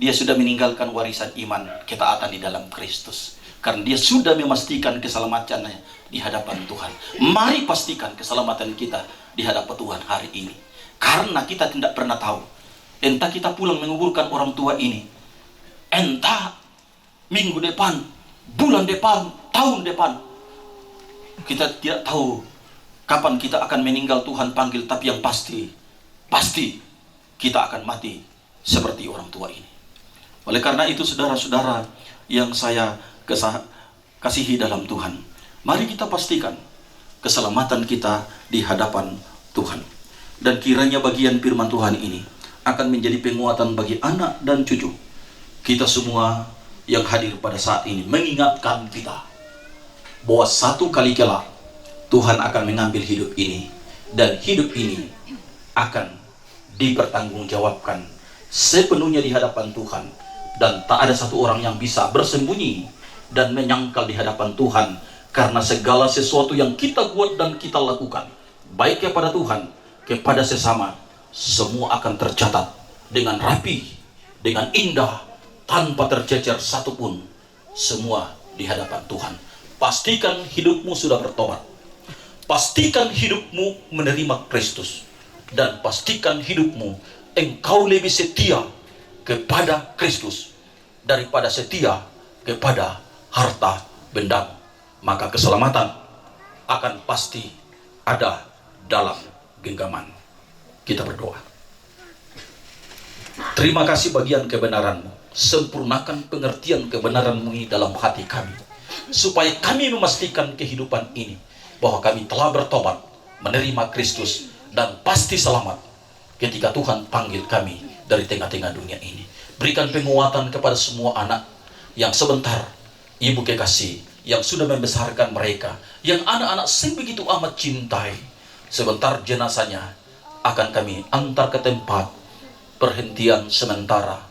dia sudah meninggalkan warisan iman, ketaatan di dalam Kristus. Karena dia sudah memastikan keselamatannya di hadapan Tuhan. Mari pastikan keselamatan kita di hadapan Tuhan hari ini. Karena kita tidak pernah tahu, entah kita pulang menguburkan orang tua ini, entah minggu depan, bulan depan, tahun depan, kita tidak tahu kapan kita akan meninggal Tuhan panggil. Tapi yang pasti kita akan mati seperti orang tua ini. Oleh karena itu, saudara-saudara yang saya kasihi dalam Tuhan, mari kita pastikan keselamatan kita di hadapan Tuhan. Dan kiranya bagian firman Tuhan ini akan menjadi penguatan bagi anak dan cucu kita semua yang hadir pada saat ini, mengingatkan kita bahwa satu kali kelak Tuhan akan mengambil hidup ini, dan hidup ini akan dipertanggungjawabkan sepenuhnya di hadapan Tuhan. Dan tak ada satu orang yang bisa bersembunyi dan menyangkal di hadapan Tuhan, karena segala sesuatu yang kita buat dan kita lakukan, baik kepada Tuhan, kepada sesama, semua akan tercatat dengan rapi, dengan indah, tanpa tercecer satupun, semua di hadapan Tuhan. Pastikan hidupmu sudah bertobat, pastikan hidupmu menerima Kristus, dan pastikan hidupmu engkau lebih setia kepada Kristus daripada setia kepada harta bendamu. Maka keselamatan akan pasti ada dalam genggaman. Kita berdoa. Terima kasih bagian kebenaran-Mu. Sempurnakan pengertian kebenaran-Mu ini dalam hati kami, supaya kami memastikan kehidupan ini bahwa kami telah bertobat, menerima Kristus, dan pasti selamat ketika Tuhan panggil kami dari tengah-tengah dunia ini. Berikan penguatan kepada semua anak yang sebentar Ibu kekasih, yang sudah membesarkan mereka, yang anak-anak sebegitu amat cintai. Sebentar jenazahnya akan kami antar ke tempat perhentian sementara,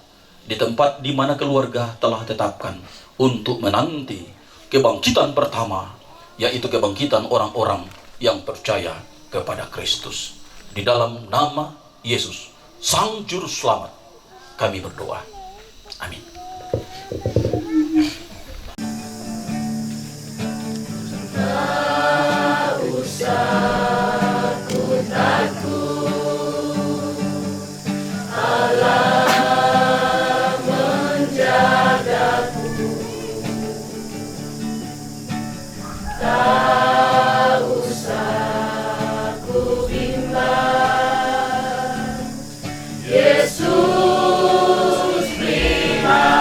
di tempat di mana keluarga telah tetapkan untuk menanti kebangkitan pertama, yaitu kebangkitan orang-orang yang percaya kepada Kristus. Di dalam nama Yesus, Sang Juru Selamat, kami berdoa. Amin. Tak usah ku takut, Allah menjagaku. Tak usah ku bimbang, Yesus peliharaku.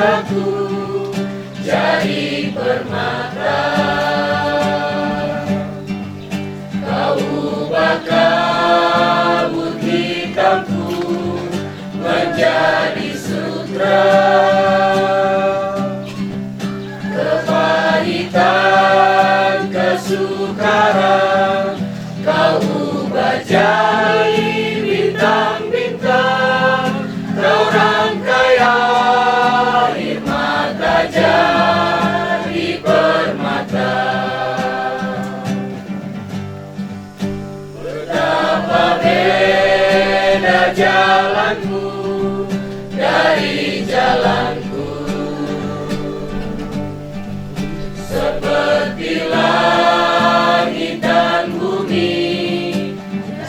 aku jadi permata. Kau ubah kabut hitamku menjadi sutra. Kepahitan, kesukaran, kau ubah jadi bintang-bintang. Kau rangkai air mata jadi permata. Betapa beda jalanmu dari jalanku, seperti langit dan bumi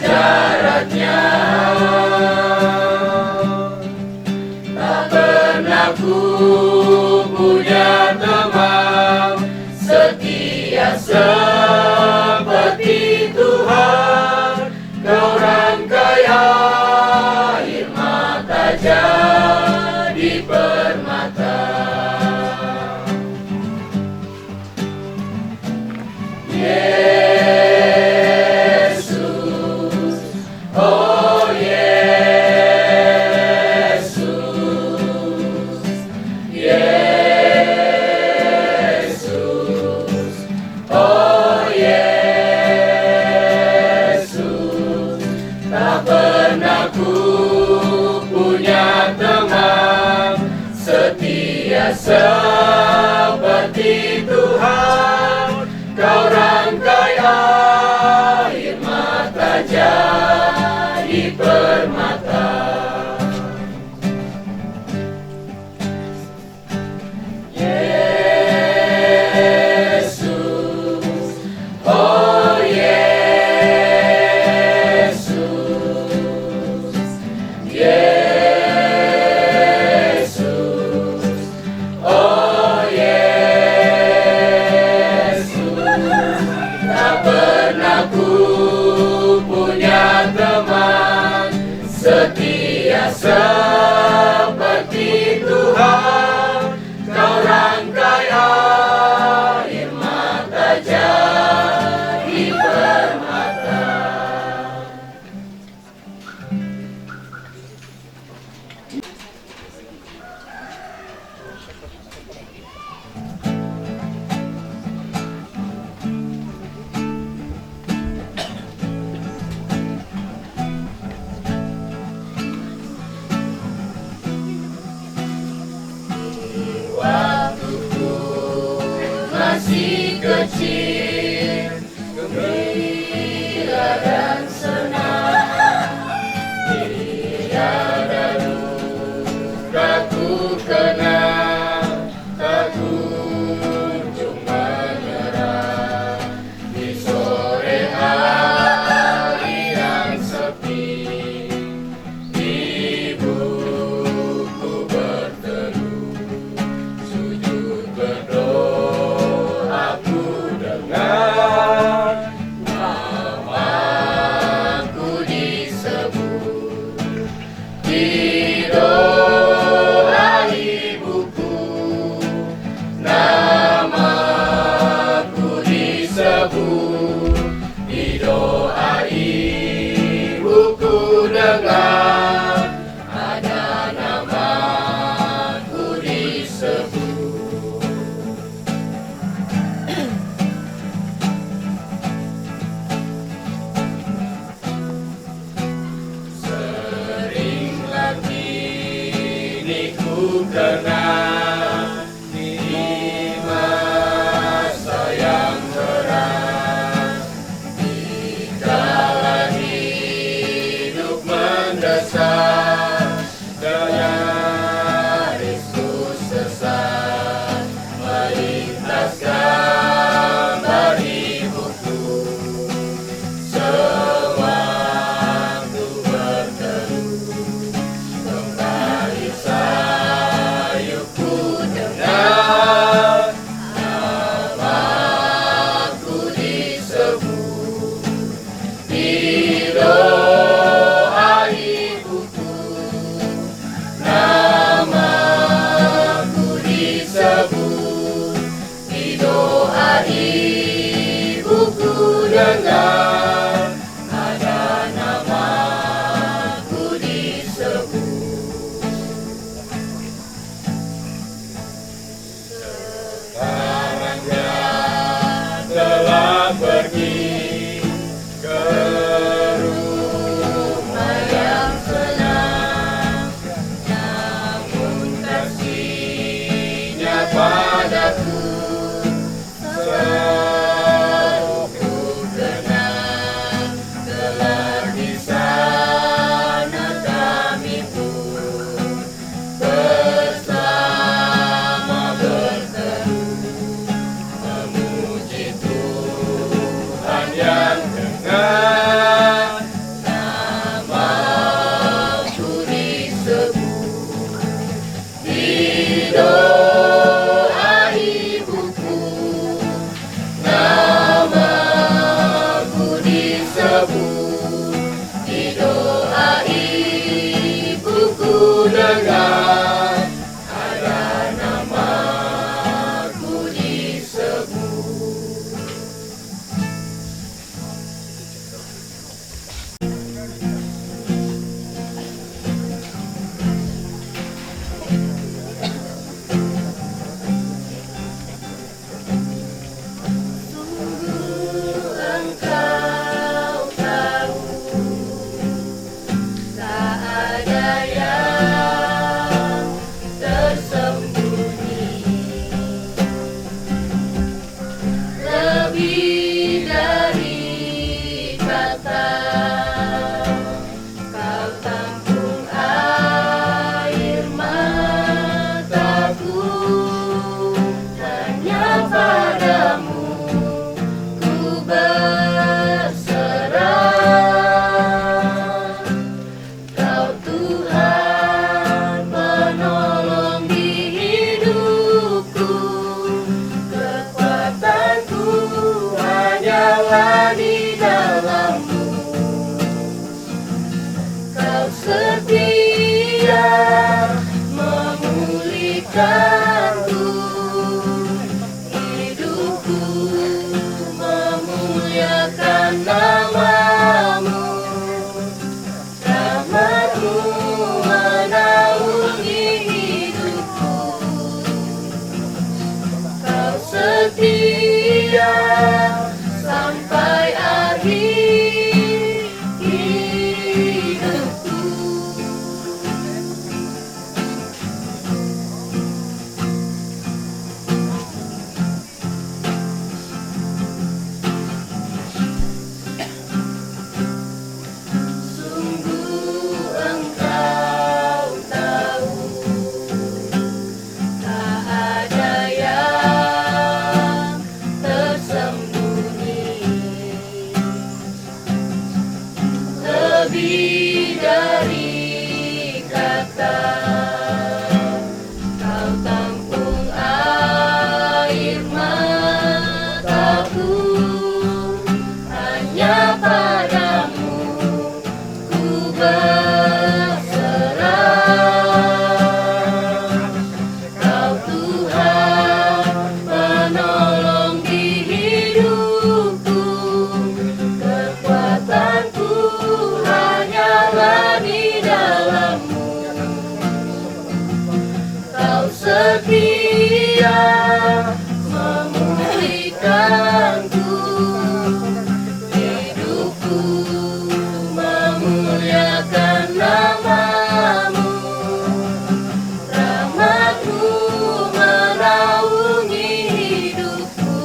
jaraknya. Tak pernah ku punya teman setia seperti Tuhan. Kau rangkai air mata jadi permata. Yesus, oh Yesus, Yesus, oh Yesus. Tak pernah ku punya teman setia seperti Tuhan. Kau rangkai air mata jadi permata. Yesus, oh Yesus, Yesus, oh Yesus. Tak pernah ku punya teman setia seperti Tuhan. Kau rangkai air mata jadi permata. Waktuku masih kecil, gembira dan senang. Tiada luka ku kenal, tak kunjung menyerah. Di sore hari yang sepi, ibuku berteduh, sujud berdoa ku dengar. Namaku disebut di doa ibuku. Namaku disebut di doa ibuku. Dengar, ada namaku disebut. Seringlah kini ku kenal di masa yang terang, di kala hidup mendesak dan nyarisku sesat, melintas gambar ibuku. Sewaktu berteduh, kembali sayupku pergi ke rumah yang senang, namun kasihnya padaku selalu ku kenang. Kelak di sana kami pun bersama berteduh, memuji Tuhan yang dengan namaku disebut. Di doa ibuku namaku disebut. Di doa ibuku dengar ada namaku disebut. Sungguh engkau tahu tak ada yang tersembunyi, lebih dari kata kau tampung air mataku. Hanya padamu ku berserah. Kau Tuhan penolong di hidupku, kekuatanku hanyalah di dalam-Mu. Kau setia memulihkanku, hidupku memuliakan nama-Mu. Rahmat-Mu menaungi hidupku. Kau setia sampai akhir hidupku. Sungguh engkau tahu tak ada yang tersembunyi, lebih dari kata kau tampung air mataku. Hanya padamu ku berserah. Kau Tuhan penolong di hidupku, kekuatanku hanyalah di dalam-Mu. Kau setia memulihkanku, hidupku memuliakan nama-Mu. Rahmat-Mu menaungi hidupku.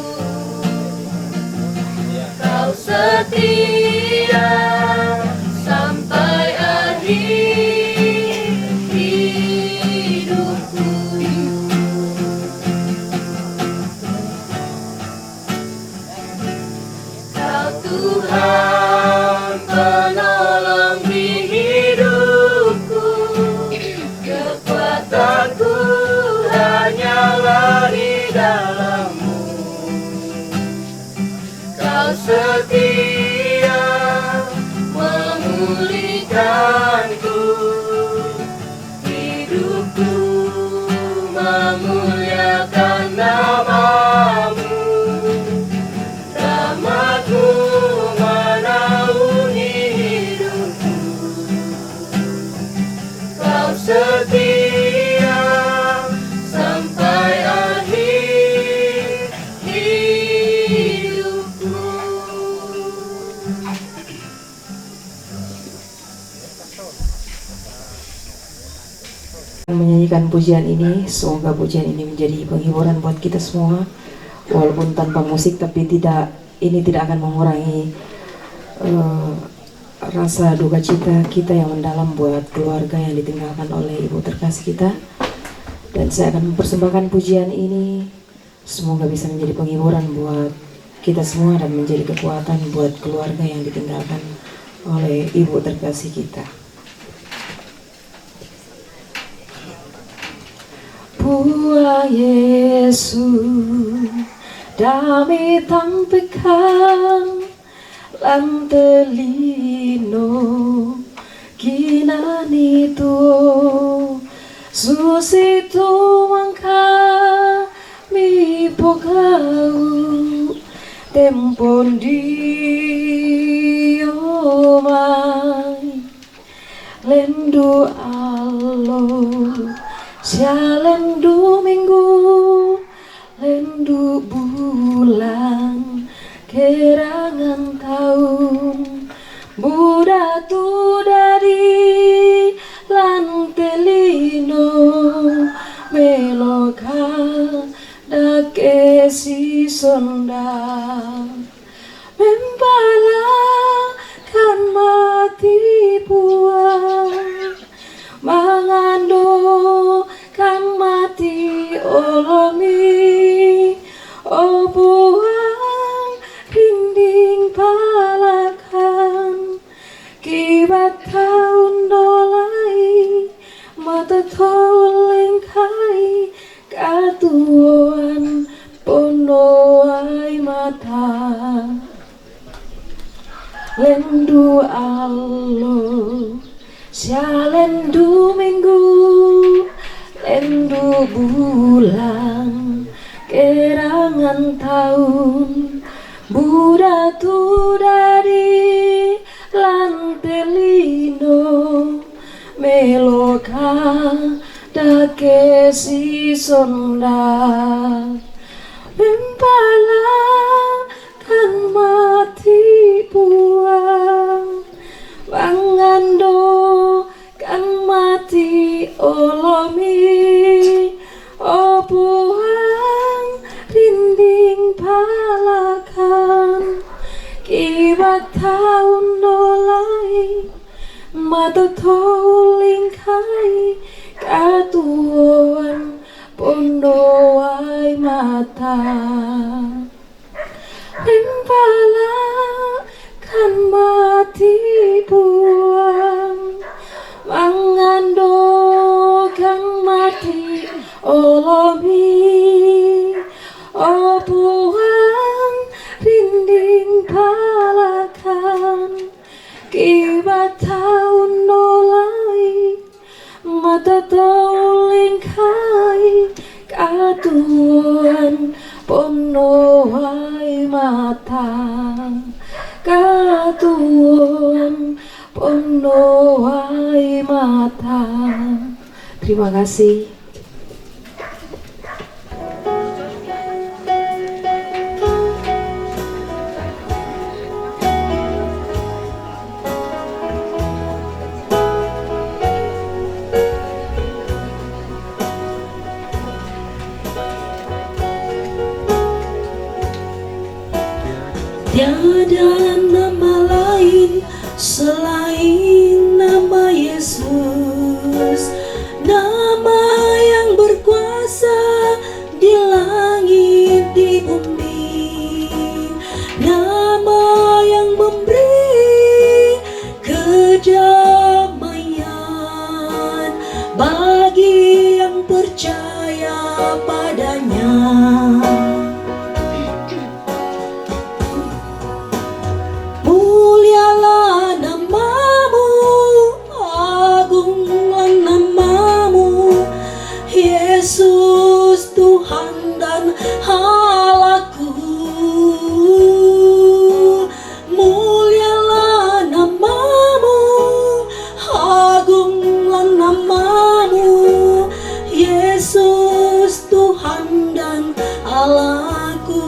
Kau setia sampai akhir hidupku. Kau Tuhan penolong di hidupku, kekuatanku hanyalah di dalam-Mu. Kau setia memulihkanku, hidupku memuliakan nama-Mu. Rahmat-Mu menaungi hidupku. Kau setia sampai akhir hidupku. menyanyikan pujian ini. Semoga pujian ini menjadi penghiburan buat kita semua, walaupun tanpa musik, tapi ini tidak akan mengurangi rasa duka cita kita yang mendalam buat keluarga yang ditinggalkan oleh ibu terkasih kita. Dan saya akan mempersembahkan pujian ini, semoga bisa menjadi penghiburan buat kita semua dan menjadi kekuatan buat keluarga yang ditinggalkan oleh ibu terkasih kita. Buah Yesus dami tang pekang lantelino kinani tu susitu mangka mi pokau tempon di omai lendu alo sialendu minggu lendu bulan kerangan tahun Buddha tu dari lantelino meloka dake si sonda membala kan mati buang mangando kan mati olomi o buang rinding palakan kibat tahun dolai mata toleng kai katuan ponoai mata lendu alo sialendu minggu lendu bulan kerangan tahun Buddha tu dari lantelino meloka dake si sonda mempala kan mati buang mangando kan mati olomi o buang rinding palakan kibat tahun dolai mata toling kai katuan pondoai mata mempala kan mati buang mangando kan mati olomi o buang rinding palakan kibat tahun dolai mata toling kai katuan ponoai mata katuan ponoai mata. Terima kasih. Tiada nama lain selain nama Yesus, nama yang berkuasa di langit di bumi, nama yang memberi kedamaian bagi yang percaya padanya. Mulialah namamu, agunglah namamu, Yesus Tuhan dan Allahku. Mulialah namamu, agunglah namamu, Yesus Tuhan dan Allahku.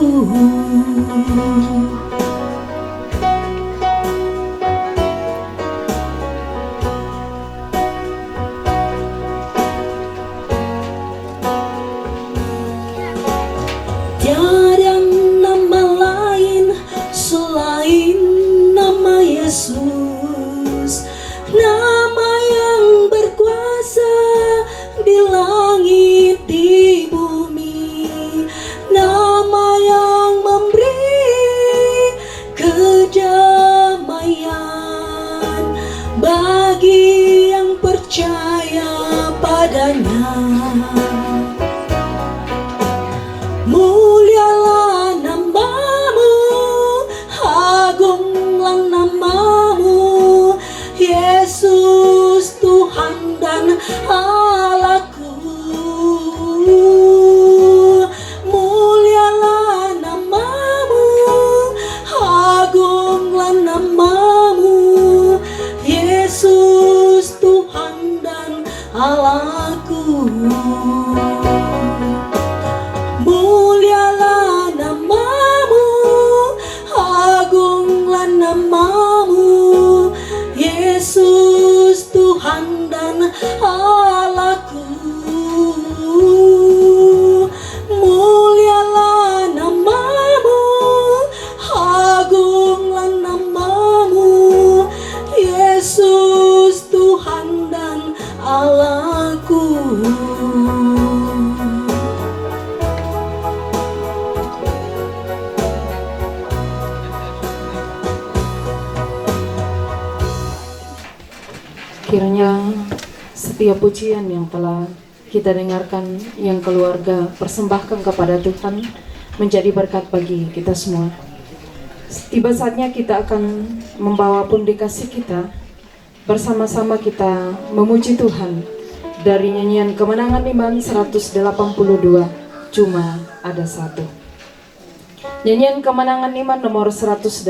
setiap pujian yang telah kita dengarkan, yang keluarga persembahkan kepada Tuhan, menjadi berkat bagi kita semua. Tiba saatnya kita akan membawa pundi kasih kita, bersama-sama kita memuji Tuhan dari nyanyian Kemenangan Iman 182, Cuma Ada Satu. Nyanyian Kemenangan Iman nomor 182,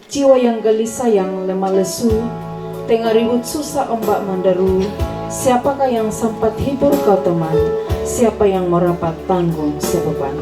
jiwa yang gelisah, yang lemah lesu, tengah ribut susah ombak menderu, siapakah yang sempat hibur kau teman, siapa yang merapat tanggung sebeban.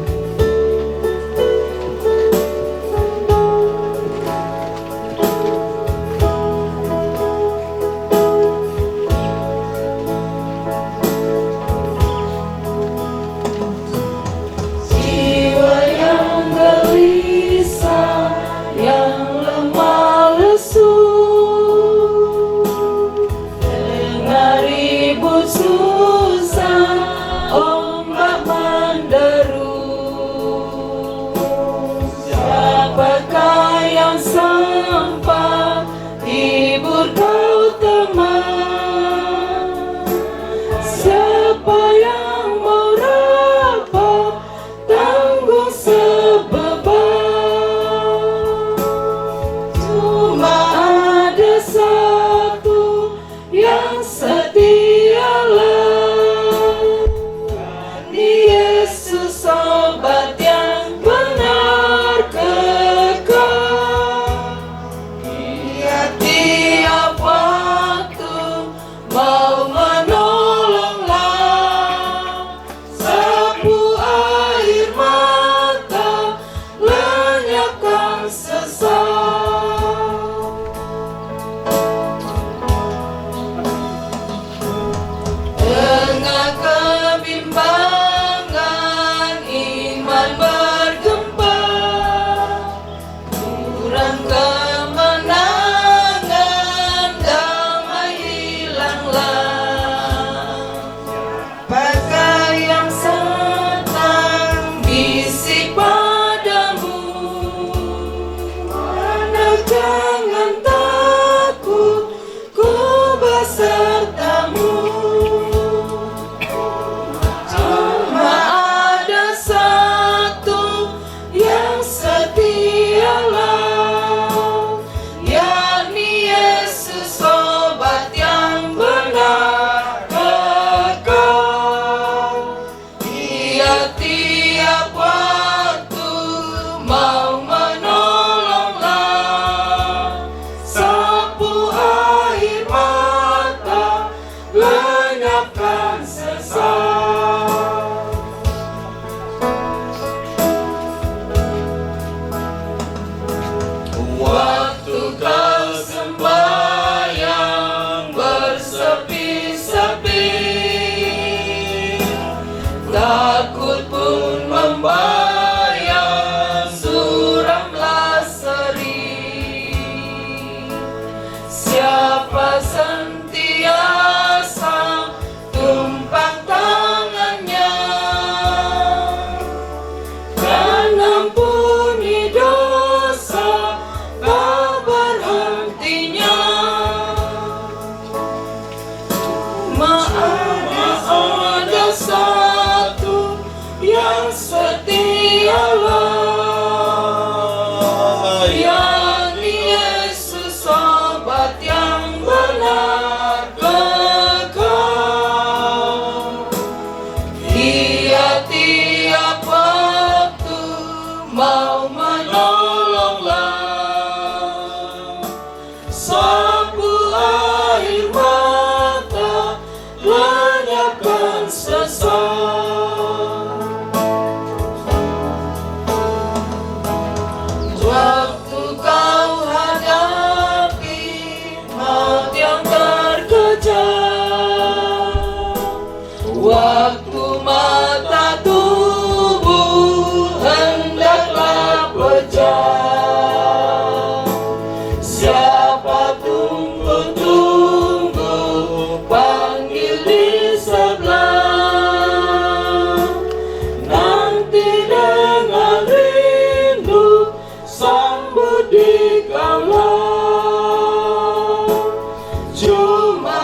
Cuma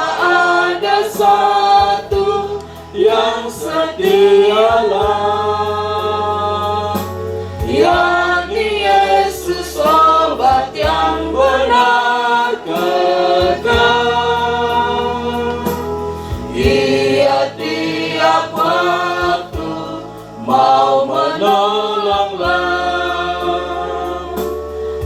yang setialah, yakni Yesus obat yang benar kekal. Ia tiap waktu mau menolonglah,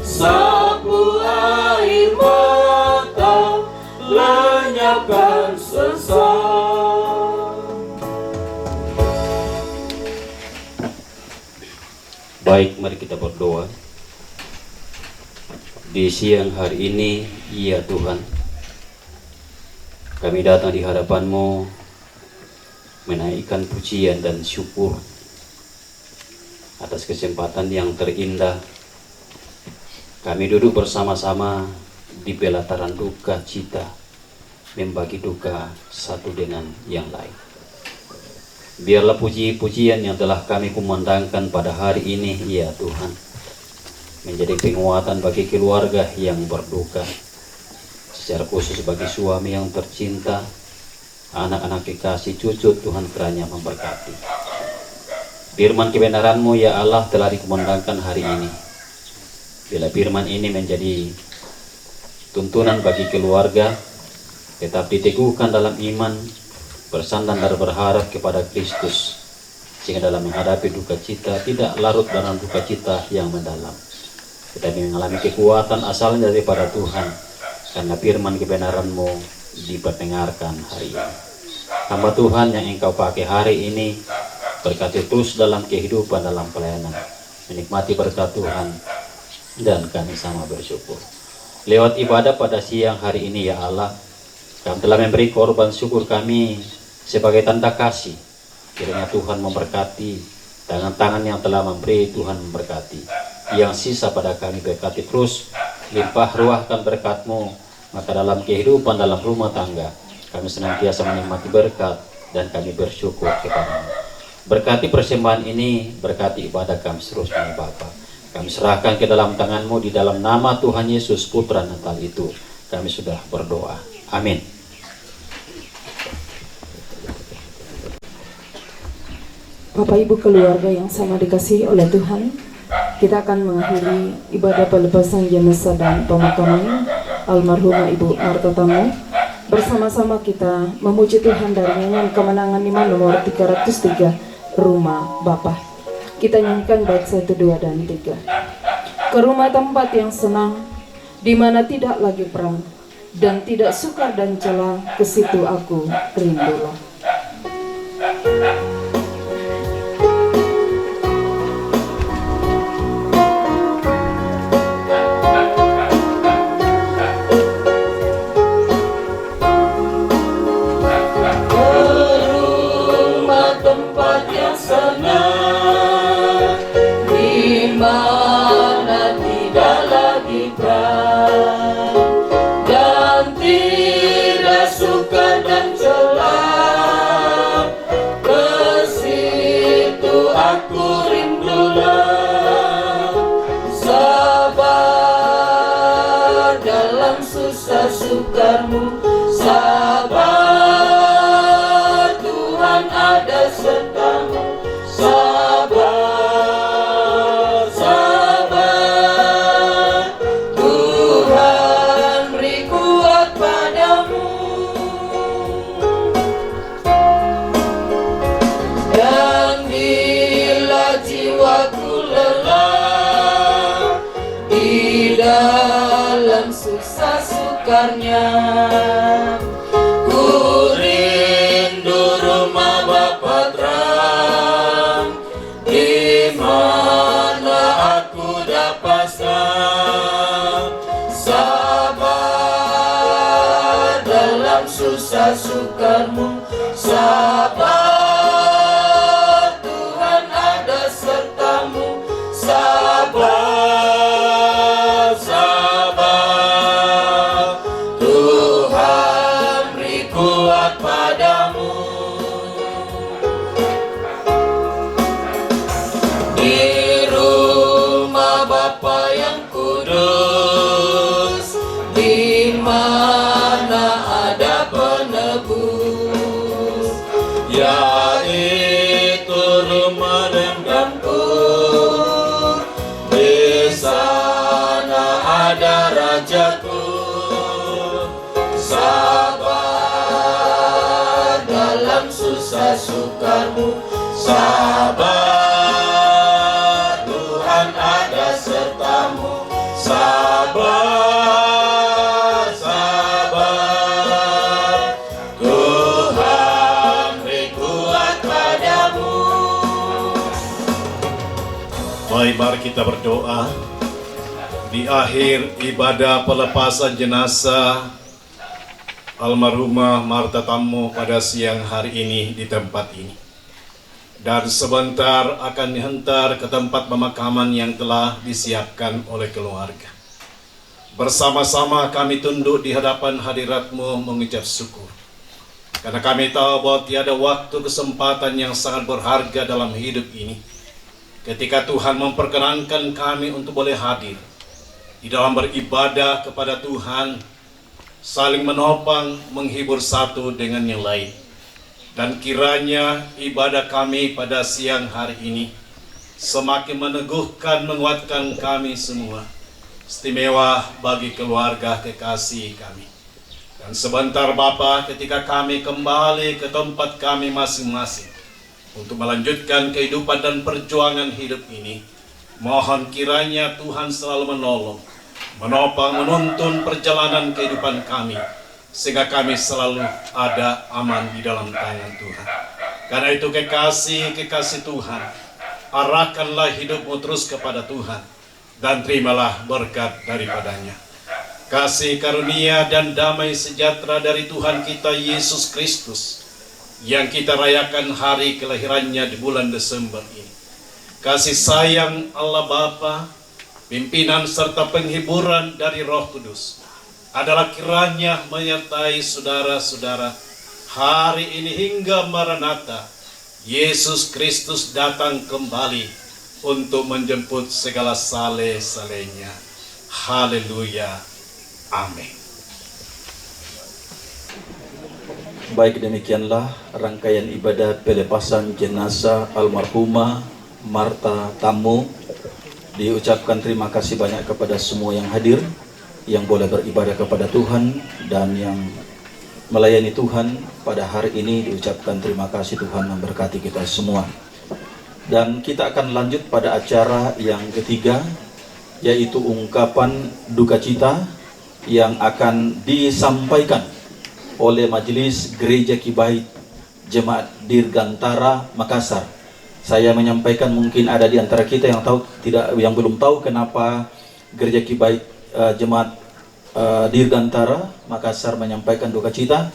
sapu air mata, lenyapkan sesak. Baik, mari kita berdoa. Di siang hari ini, ya Tuhan, kami datang di hadapan-Mu menaikkan pujian dan syukur atas kesempatan yang terindah. Kami duduk bersama-sama di pelataran duka cita, membagi duka satu dengan yang lain. Biarlah puji-pujian yang telah kami kumandangkan pada hari ini, ya Tuhan, menjadi penguatan bagi keluarga yang berduka, secara khusus bagi suami yang tercinta, anak-anak kekasih, cucu Tuhan kiranya memberkati. Firman kebenaran-Mu ya Allah telah dikumandangkan hari ini. Bila firman ini menjadi tuntunan bagi keluarga, tetap diteguhkan dalam iman, bersandar dan berharap kepada Kristus, sehingga dalam menghadapi duka cita tidak larut dalam duka cita yang mendalam. Kita mengalami kekuatan asalnya daripada Tuhan, karena firman kebenaran-Mu diperdengarkan hari ini. Hamba Tuhan yang Engkau pakai hari ini, berkati terus dalam kehidupan, dalam pelayanan, menikmati berkat Tuhan, dan kami sama bersyukur. Lewat ibadah pada siang hari ini ya Allah, kami telah memberi korban syukur kami sebagai tanda kasih. Kiranya Tuhan memberkati tangan-tangan yang telah memberi, Tuhan memberkati. Yang sisa pada kami berkati terus, limpah ruahkan berkat-Mu, maka dalam kehidupan, dalam rumah tangga, kami senantiasa menikmati berkat dan kami bersyukur kepada-Mu. Berkati persembahan ini, berkati ibadah kami seterusnya Bapa. Kami serahkan ke dalam tangan-Mu, di dalam nama Tuhan Yesus Putra Natal itu kami sudah berdoa. Amin. Bapak Ibu keluarga yang sama dikasihi oleh Tuhan, kita akan mengakhiri ibadah pelepasan jenazah dan pemakaman almarhumah Ibu Marta Tamu. Bersama-sama kita memuji Tuhan dari nyanyian kemenangan iman nomor 303, Rumah Bapa. Kita nyanyikan bait 1, 2, dan 3. Ke rumah tempat yang senang, di mana tidak lagi perang, dan tidak sukar dan celah, ke situ aku rindulah. Sukarmu sabar, Tuhan ada sertamu. Sabar, sabar, Tuhan beri kuat padamu. Dan bila jiwaku lelah di dalam susah sukarnya, ku rindu rumah Bapa terang, di mana aku dapat sabar dalam susah sukarmu. Sabar, Tuhan ada sertamu. Sabar, sabar, Tuhan beri kuat padamu. Di rumah Bapa yang kudus, di mana ada penebus, itu rumah dendamku. Di sana ada rajaku. Sabar dalam susah sukamu. Sabar, Tuhan ada sertamu. Sabar, sabar, Tuhan beri kuat padamu. Mari kita berdoa di akhir ibadah pelepasan jenazah almarhumah Martha Tammo pada siang hari ini di tempat ini. Dan sebentar akan dihantar ke tempat pemakaman yang telah disiapkan oleh keluarga. Bersama-sama kami tunduk di hadapan hadirat-Mu mengucap syukur. Karena kami tahu bahwa tiada waktu kesempatan yang sangat berharga dalam hidup ini. Ketika Tuhan memperkenankan kami untuk boleh hadir di dalam beribadah kepada Tuhan, saling menopang, menghibur satu dengan yang lain. Dan kiranya ibadah kami pada siang hari ini semakin meneguhkan, menguatkan kami semua, istimewa bagi keluarga kekasih kami. Dan sebentar Bapa, ketika kami kembali ke tempat kami masing-masing untuk melanjutkan kehidupan dan perjuangan hidup ini, mohon kiranya Tuhan selalu menolong, menopang, menuntun perjalanan kehidupan kami, sehingga kami selalu ada aman di dalam tangan Tuhan. Karena itu kekasih Tuhan, arahkanlah hidupmu terus kepada Tuhan, dan terimalah berkat daripadanya. Kasih karunia dan damai sejahtera dari Tuhan kita Yesus Kristus, yang kita rayakan hari kelahirannya di bulan Desember ini. Kasih sayang Allah Bapa, pimpinan serta penghiburan dari Roh Kudus adalah kiranya menyertai saudara-saudara hari ini hingga Maranatha, Yesus Kristus datang kembali untuk menjemput segala saleh-salehnya. Haleluya. Amin. Baik, demikianlah rangkaian ibadah pelepasan jenazah almarhumah Martha Tammo. Diucapkan terima kasih banyak kepada semua yang hadir, yang boleh beribadah kepada Tuhan, dan yang melayani Tuhan pada hari ini. Diucapkan terima kasih, Tuhan memberkati kita semua. Dan kita akan lanjut pada acara yang ketiga, yaitu ungkapan duka cita yang akan disampaikan oleh Majelis Gereja Kibait Jemaat Dirgantara Makassar. Saya menyampaikan, mungkin ada di antara kita yang belum tahu kenapa Gereja Kibait Jemaat Dirgantara Makassar menyampaikan duka cita,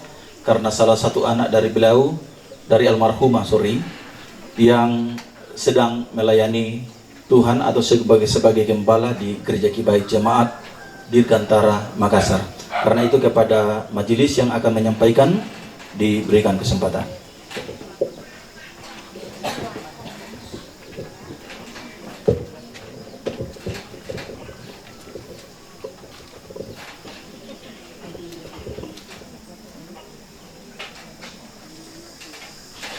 karena salah satu anak dari beliau, dari almarhumah yang sedang melayani Tuhan atau sebagai gembala di Gereja Kibait Jemaat Dirgantara Makassar. Karena itu kepada majelis yang akan menyampaikan diberikan kesempatan.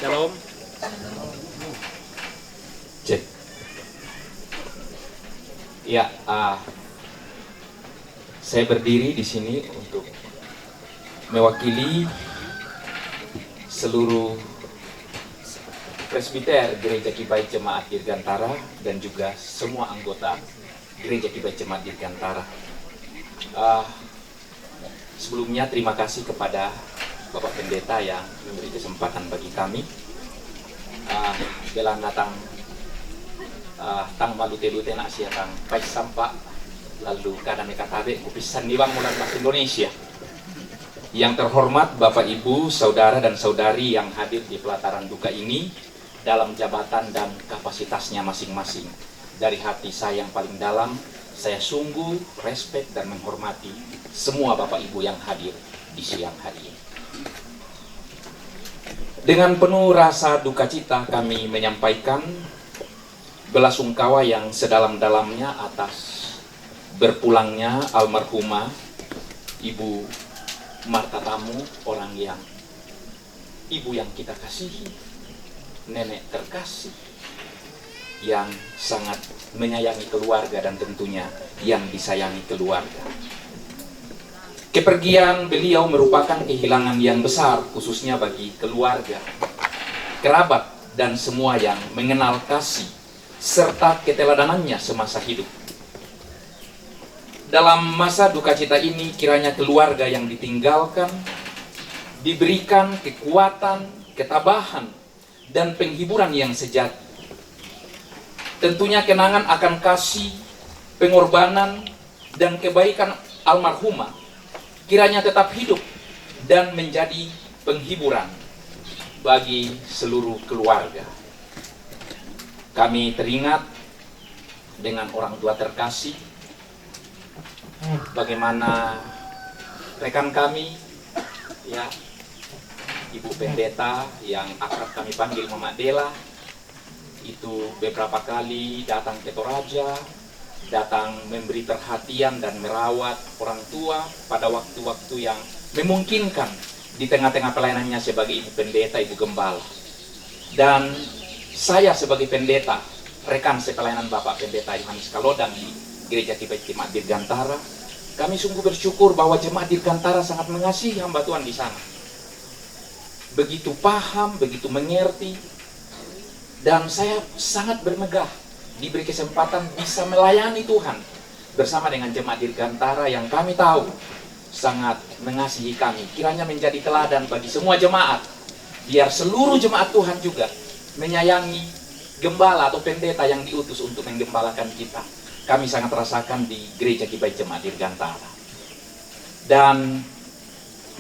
Shalom. Cek. Ya, saya berdiri di sini untuk mewakili seluruh presbiter Gereja Kibait Jemaat Dirgantara dan juga semua anggota Gereja Kibait Jemaat Dirgantara. Sebelumnya terima kasih kepada Bapak Pendeta yang memberi kesempatan bagi kami. Belang datang tang malute-lute nak sia tang pais sampak lalu kadang katabe kupisan niwang mulan bahasa Indonesia. Yang terhormat Bapak Ibu, saudara dan saudari yang hadir di pelataran duka ini dalam jabatan dan kapasitasnya masing-masing. Dari hati saya yang paling dalam, saya sungguh respek dan menghormati semua Bapak Ibu yang hadir di siang hari ini. Dengan penuh rasa duka cita kami menyampaikan belasungkawa yang sedalam-dalamnya atas berpulangnya almarhumah Ibu Martha Tammo, ibu yang kita kasihi, nenek terkasih yang sangat menyayangi keluarga dan tentunya yang disayangi keluarga. Kepergian beliau merupakan kehilangan yang besar khususnya bagi keluarga, kerabat, dan semua yang mengenal kasih serta keteladanannya semasa hidup. Dalam masa duka cita ini, kiranya keluarga yang ditinggalkan diberikan kekuatan, ketabahan, dan penghiburan yang sejati. Tentunya kenangan akan kasih, pengorbanan, dan kebaikan almarhumah kiranya tetap hidup dan menjadi penghiburan bagi seluruh keluarga. Kami teringat dengan orang tua terkasih, bagaimana rekan kami, ya, Ibu Pendeta yang akrab kami panggil Mama Dela, itu beberapa kali datang ke Toraja, datang memberi perhatian dan merawat orang tua pada waktu-waktu yang memungkinkan di tengah-tengah pelayanannya sebagai Ibu Pendeta, Ibu Gembala. Dan saya sebagai pendeta, rekan sepelayanan Bapak Pendeta Yohanes Kalodang di Gereja Kibait Jemaat Dirgantara, kami sungguh bersyukur bahwa Jemaat Dirgantara sangat mengasihi hamba Tuhan di sana. Begitu paham, begitu mengerti, dan saya sangat bermegah diberi kesempatan bisa melayani Tuhan bersama dengan Jemaat Dirgantara yang kami tahu sangat mengasihi kami. Kiranya menjadi teladan bagi semua jemaat, biar seluruh jemaat Tuhan juga menyayangi gembala atau pendeta yang diutus untuk menggembalakan kita. Kami sangat rasakan di Gereja Kibait Jemaat Dirgantara. Dan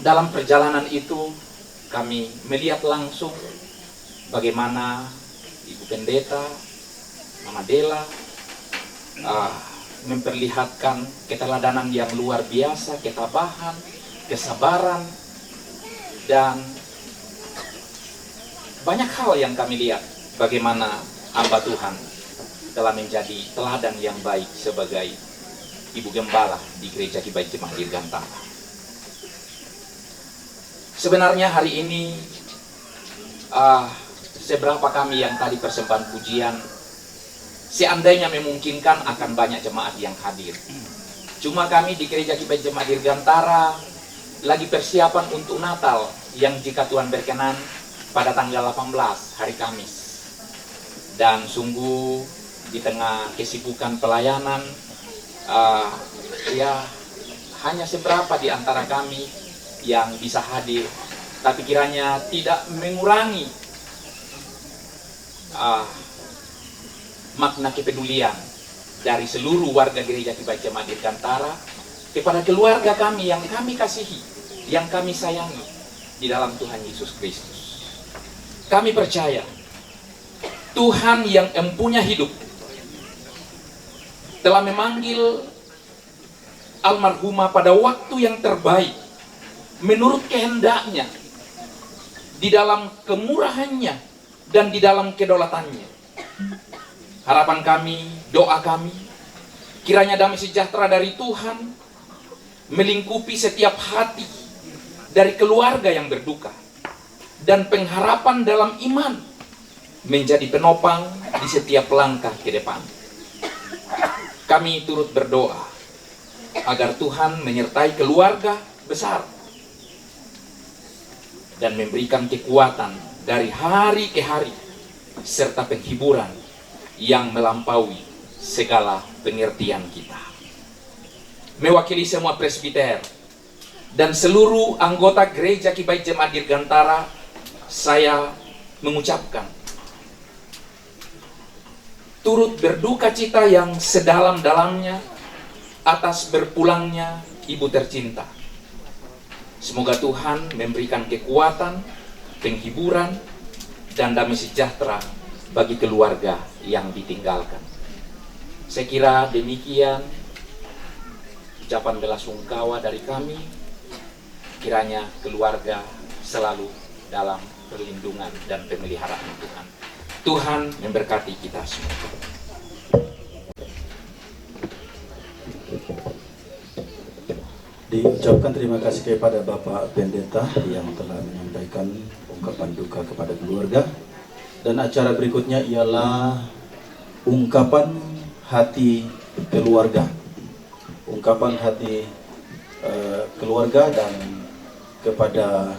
dalam perjalanan itu kami melihat langsung bagaimana Ibu Pendeta, Mama Dela memperlihatkan keteladanan yang luar biasa, ketabahan, kesabaran, dan banyak hal yang kami lihat bagaimana hamba Tuhan telah menjadi teladan yang baik sebagai Ibu Gembala di Gereja Kibait Jemaat Dirgantara. Sebenarnya hari ini seberapa kami yang tadi persembahan pujian, seandainya memungkinkan akan banyak jemaat yang hadir. Cuma kami di Gereja Kibait Jemaat Dirgantara lagi persiapan untuk Natal yang jika Tuhan berkenan pada tanggal 18 hari Kamis. Dan sungguh di tengah kesibukan pelayanan, ya hanya seberapa di antara kami yang bisa hadir, tapi kiranya tidak mengurangi makna kepedulian dari seluruh warga Gereja Kibait Jemaat Dirgantara kepada keluarga kami yang kami kasihi, yang kami sayangi di dalam Tuhan Yesus Kristus. Kami percaya Tuhan yang empunya hidup telah memanggil almarhumah pada waktu yang terbaik menurut kehendaknya, di dalam kemurahannya dan di dalam kedaulatannya. Harapan kami, doa kami, kiranya damai sejahtera dari Tuhan melingkupi setiap hati dari keluarga yang berduka, dan pengharapan dalam iman menjadi penopang di setiap langkah ke depan. Kami turut berdoa agar Tuhan menyertai keluarga besar dan memberikan kekuatan dari hari ke hari serta penghiburan yang melampaui segala pengertian kita. Mewakili semua presbiter dan seluruh anggota Gereja Kibait Jemaat Dirgantara, saya mengucapkan turut berduka cita yang sedalam-dalamnya atas berpulangnya ibu tercinta. Semoga Tuhan memberikan kekuatan, penghiburan, dan damai sejahtera bagi keluarga yang ditinggalkan. Saya kira demikian ucapan belasungkawa dari kami. Kiranya keluarga selalu dalam perlindungan dan pemeliharaan Tuhan. Tuhan memberkati kita semua. Diucapkan terima kasih kepada Bapak Pendeta yang telah menyampaikan ungkapan duka kepada keluarga. Dan acara berikutnya ialah ungkapan hati keluarga. Ungkapan hati keluarga, dan kepada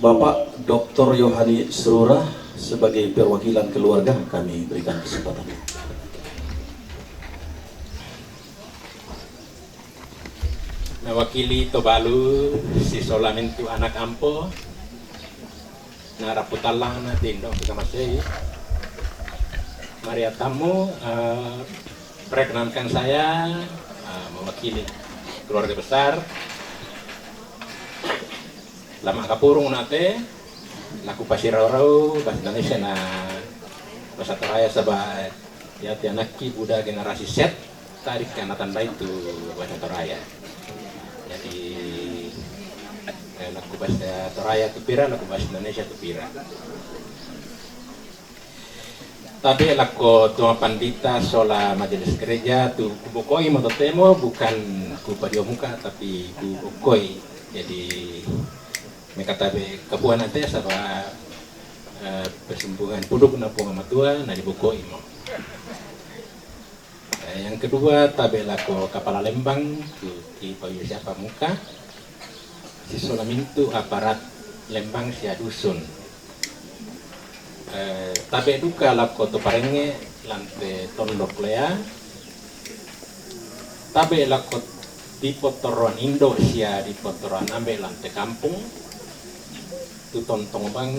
Bapak Dr. Yohani Serurah sebagai perwakilan keluarga kami berikan kesempatan. Mewakili Tobalu si Solamentu anak ampo na raputalang na tindong kamasay. Maria tamu, perkenankan saya mewakili keluarga besar lama kapurung nate laku pasirau bahasa Indonesia na bahasa teraya sebagai ya tianaki Buddha generasi set tarik karena tanda itu bahasa teraya. Jadi laku bahasa teraya tupira, laku bahasa Indonesia tupira. Tapi laku tua pandita sola majelis gereja tu kubukoi mototemo bukan ku padio muka tapi ku bukoi. Jadi mereka tabe kebuan nanti sama persembungan puduk na punga matua na dibukoi mo. Yang kedua tabe laku kapala Lembang tu ti payu siapa muka si Solamintu aparat Lembang sia dusun. Tabe duka laku tu parenge lante tondok lea. Tabe laku di potoran Indo sia di potoran ambe lante kampung. Tu tontong bang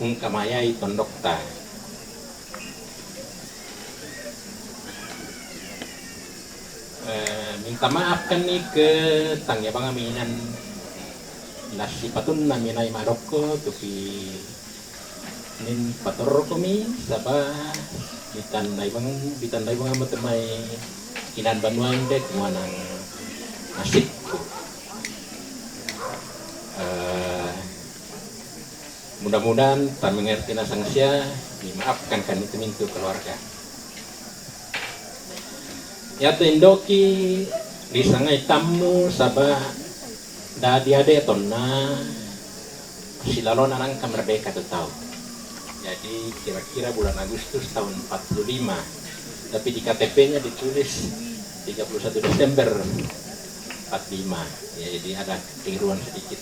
ungkamayai tondok ta. Minta maaf kan nih ke tangya bang aminan nasi patun naminai Maroko tupi nin pator komi saba ditandai bang amat temai inan banuan dek muanang nasibku. Mudah-mudahan tak mengerti nasangsia dimaafkan kan itu mintu keluarga. Ya tendoki disangai tamu sabah dah diade tonna silalon anang merdeka tu tahu. Jadi kira-kira bulan Agustus tahun 45. Tapi di KTP-nya ditulis 31 Desember 45. Ya, jadi ada keliruan sedikit.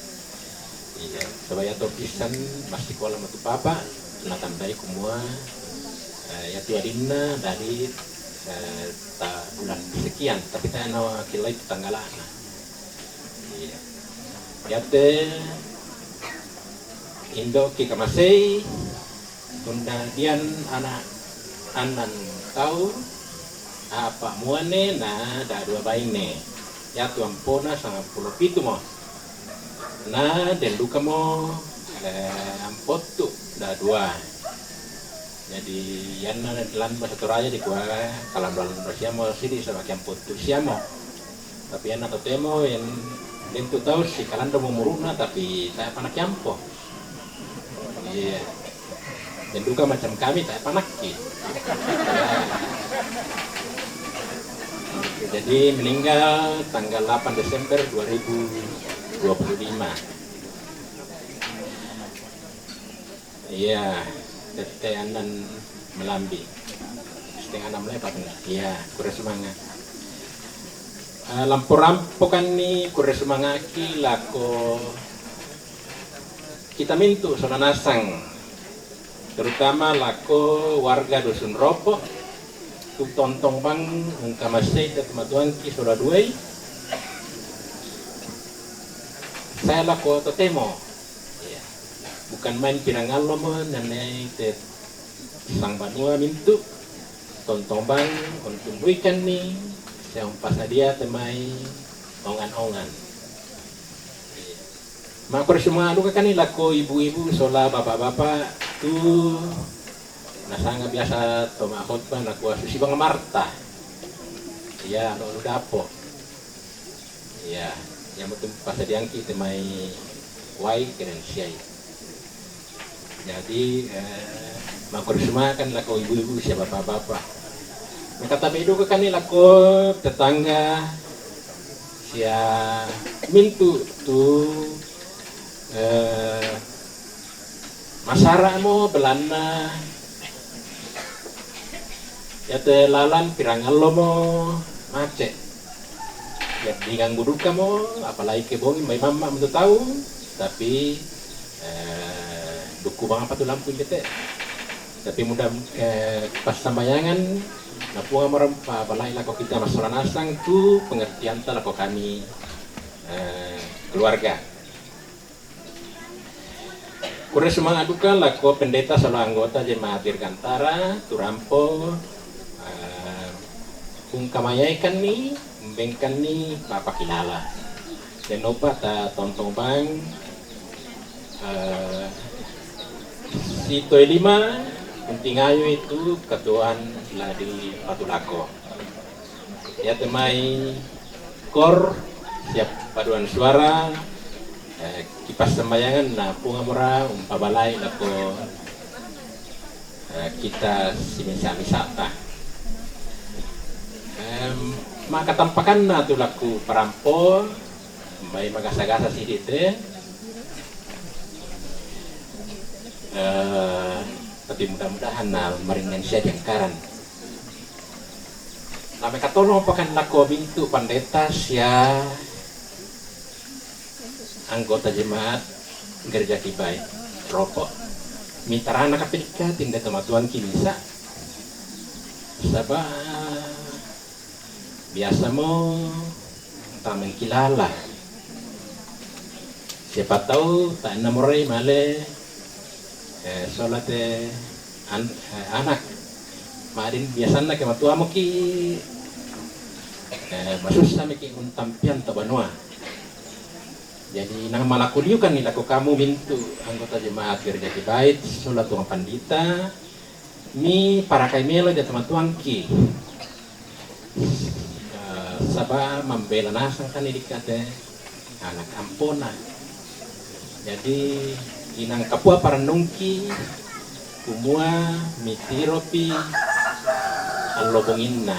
Iya, sebaya topisan masih kolam itu papa, na tandai kumua ya tiadina dari bulan sekian, tapi tak nawa kilai itu tanggalan. Iya, ya te Indo kita masih kemudian anak tahu apa muane na da dua bayi ne, ya tuan pona sangat pulau pitu mo. Nah, dan duka mo ampot tu dah dua. Jadi yang na dalam bahasa Toraya di gua kalau dalam Indonesia mo sini sebagai ampot tu siamo. Tapi yang atau temo yang tu tahu si kalian dah mau muruna tapi saya panak jampo. Iya. Dan duka macam kami saya panak ki. Jadi meninggal tanggal 8 Desember 2025. Iya, tetean dan melambi. Setengah 6 lepas enggak? Iya, kurang semangat. Lampu rampokan nih kurang semangat ki lako kita mintu sona nasang. Terutama lako warga dusun Ropo. Tu tontong bang ungkamasay dan tematuan ki sola duai. Saya laku totemo, ya. Bukan main pirangalo mo nanay te sang banua mintu tontong bang untuk buikan ni siang pasadia temai ongan-ongan. Ya. Makor semua luka kan laku ibu-ibu sola bapak-bapak tu nasanga biasa toma khotbah laku susi bang Marta. Ya, lo dapo. Ya. Yang betul pasal diangki temai wai keren siai. Jadi makor semua kan laku ibu-ibu siapa bapak-bapak. Mereka tapi itu kan laku tetangga sia mintu tu Masara mo belana ya te lalan pirangalo mo mace ya diganggu duka mo apalagi kebongi may mama mo tahu tapi duku bang apa tuh lampu bete tapi mudah pas sambayangan napunga merempa balai lako kita masalah nasang tu pengertian lako kami keluarga. Kure semang adukan lako pendeta selalu anggota jemaat Dirgantara Turampo kung kamayaikan ni membengkan ni Bapak Kilala dan opa ta tontong bang si Toy 5 kuntingayo itu ketuaan lah di Patulako ya temai kor siap paduan suara kipas sembayangan na punga mura umpabalay lako kita simisa-misata makatampakan na tu laku parampo may magasa-gasa si dite tapi mudah-mudahan na maringan siya jangkaran na may katulong pakan lako bintu pandeta siya anggota jemaat gereja Kibay Ropo mitarana kapilika tinda tematuan kimisa sabah biasa mo tak mengkilala siapa tahu tak namorai male sholat anak marin biasanya kematua mo ki masusah meki untampian tabanua. Jadi nang malakuliu kan nilaku kamu bintu anggota jemaat gereja Kibait sholat tuang pandita mi para kaimelo jat teman ki sabah membela nasang kan dikate anak ampona. Jadi inang kapua para nungki kumua mitiropi allobonginna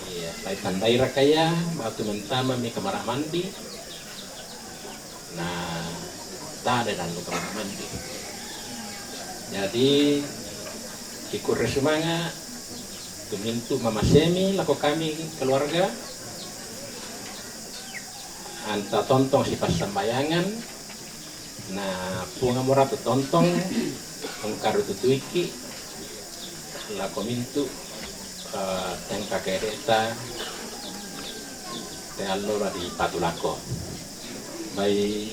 iya lai tandai rakaya batu mentama mi kamar mandi nah tak ada dalam kamar mandi jadi ikut resumanga tumintu mama semi lako kami keluarga anta tontong si pas sembayangan nah punga mora tu tontong engkaru tutuiki lako mintu tengka kereta te allora di Patulako bayi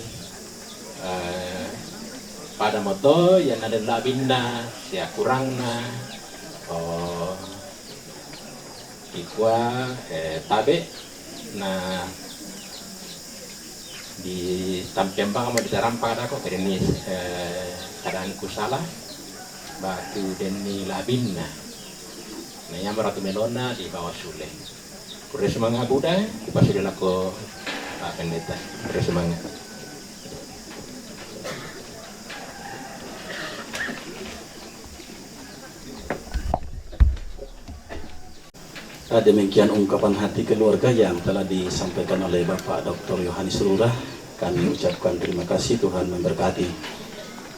pada moto yang ada labinna sia kurangna ikwa tabe na di tampembang mau ditarampang ada kok ini keadaanku salah batu deni labinna nah yang meratu melona di bawah sule kure semangat Buddha kupasudi lako Pak Pendeta kure semangat Demikian ungkapan hati keluarga yang telah disampaikan oleh Bapak Dr. Yohanes Rurah. Kami ucapkan terima kasih, Tuhan memberkati.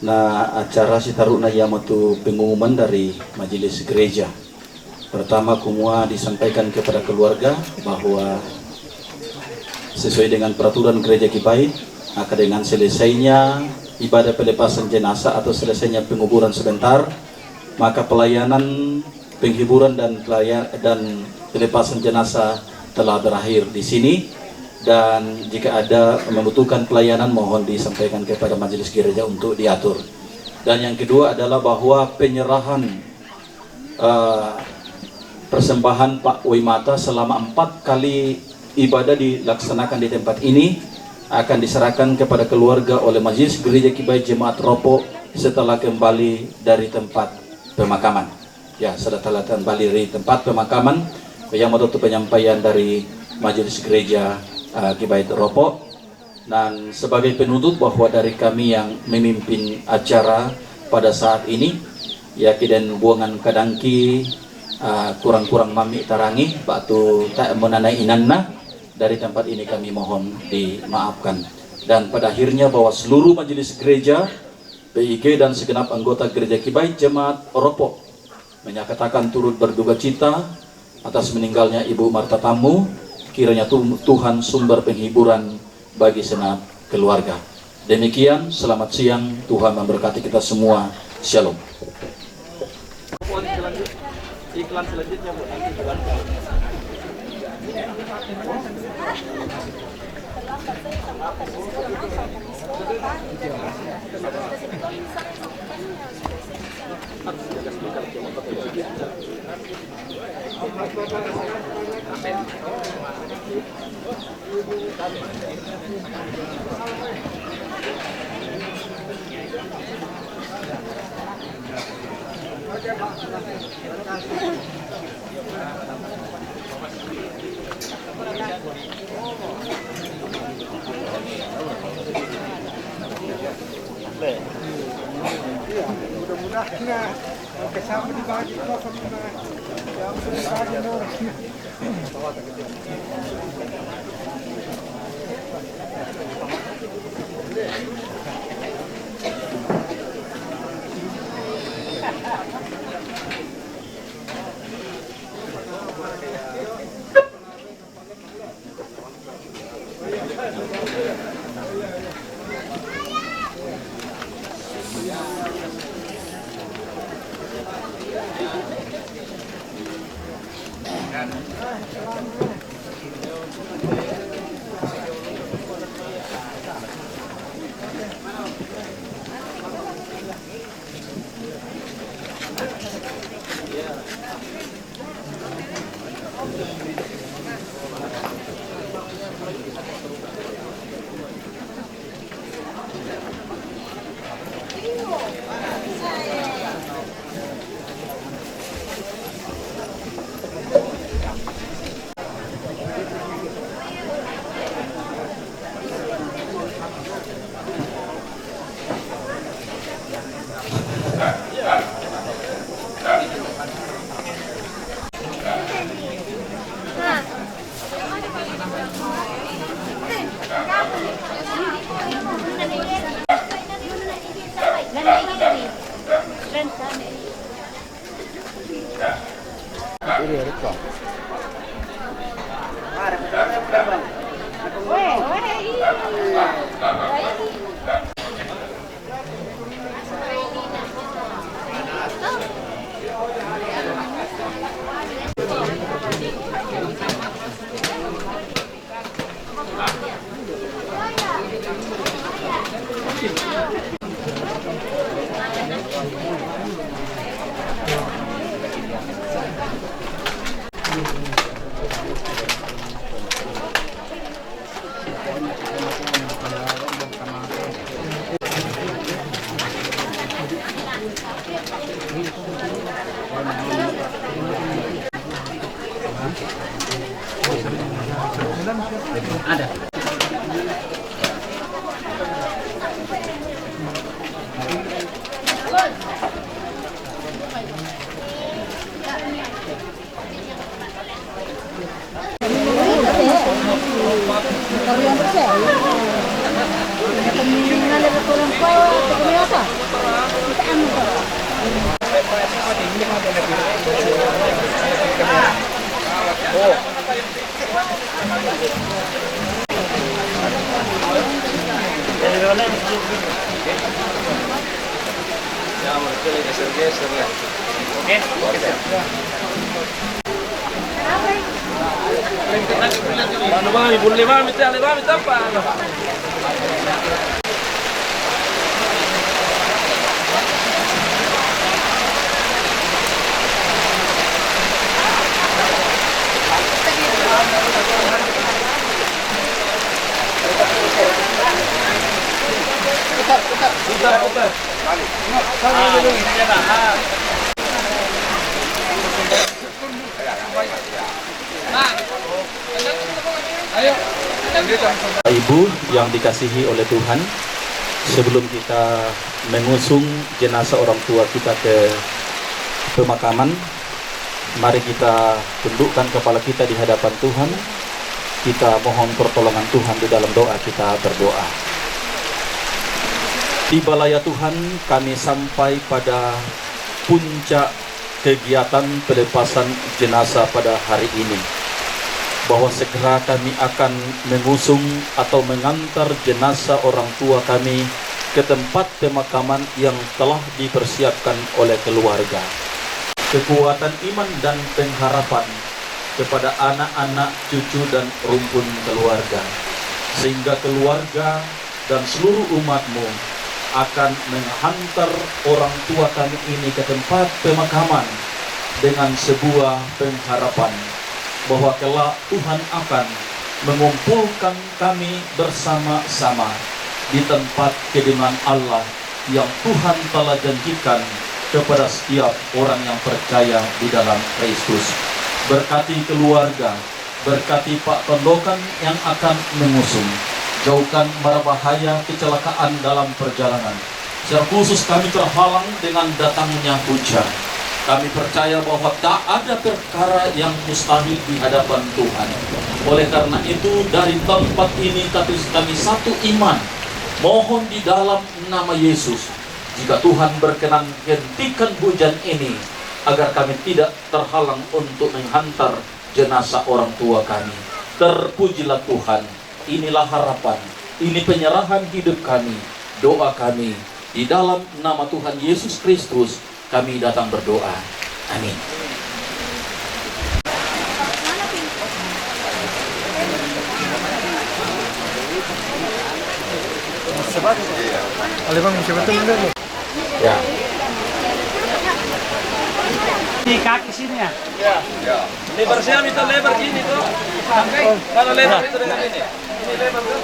Nah, acara sitaruna yamatu pengumuman dari majelis gereja. Pertama, kumua disampaikan kepada keluarga bahwa sesuai dengan peraturan gereja Kibay, akan dengan selesainya ibadah pelepasan jenazah atau selesainya penguburan sebentar, maka pelayanan penghiburan dan pelepasan jenazah telah berakhir di sini, dan jika ada membutuhkan pelayanan mohon disampaikan kepada majelis gereja untuk diatur. Dan yang kedua adalah bahwa penyerahan persembahan Pak Wimata selama 4 kali ibadah dilaksanakan di tempat ini akan diserahkan kepada keluarga oleh majelis gereja Kibay Jemaat Ropo setelah kembali dari tempat pemakaman. Ya, setelah kembali dari tempat pemakaman, yang menutup penyampaian dari majelis gereja Kibay Ropo. Dan sebagai penutup bahwa dari kami yang memimpin acara pada saat ini, ya kiden buangan kadangki kurang-kurang mami tarangi, batu tak menanai inanna, dari tempat ini kami mohon dimaafkan. Dan pada akhirnya bahwa seluruh majelis gereja, PIG dan segenap anggota gereja Kibai Jemaat Oropo menyatakan turut berduka cita atas meninggalnya Ibu Marta Tamu. Kiranya Tuhan sumber penghiburan bagi segenap keluarga. Demikian, selamat siang, Tuhan memberkati kita semua. Shalom. Iklan selanjutnya Bu, nanti mudah-mudahan kesama dibagi kosong yang dibagi orang. Ibu yang dikasihi oleh Tuhan, sebelum kita mengusung jenazah orang tua kita ke pemakaman, mari kita tundukkan kepala kita di hadapan Tuhan. Kita mohon pertolongan Tuhan di dalam doa, kita berdoa. Tibalah ya Tuhan, kami sampai pada puncak kegiatan pelepasan jenazah pada hari ini, bahwa segera kami akan mengusung atau mengantar jenazah orang tua kami ke tempat pemakaman yang telah dipersiapkan oleh keluarga. Kekuatan iman dan pengharapan kepada anak-anak, cucu dan rumpun keluarga, sehingga keluarga dan seluruh umatmu akan menghantar orang tua kami ini ke tempat pemakaman dengan sebuah pengharapan bahwa kelak Tuhan akan mengumpulkan kami bersama-sama di tempat kediaman Allah yang Tuhan telah janjikan kepada setiap orang yang percaya di dalam Kristus. Berkati keluarga, berkati Pak Tondokan yang akan mengusung. Jauhkan mara bahaya kecelakaan dalam perjalanan. Secara khusus kami terhalang dengan datangnya hujan. Kami percaya bahwa tak ada perkara yang mustahil di hadapan Tuhan. Oleh karena itu dari tempat ini kami satu iman. Mohon di dalam nama Yesus, jika Tuhan berkenan hentikan hujan ini, agar kami tidak terhalang untuk menghantar jenazah orang tua kami. Terpujilah Tuhan. Inilah harapan, ini penyerahan hidup kami, doa kami. Di dalam nama Tuhan Yesus Kristus kami datang berdoa. Amin. Ya. Di kaki sini ya? Ya. Lebar siapa itu lebar gini tuh? Kalau lebar itu dengan ini. Ini lebar tuh.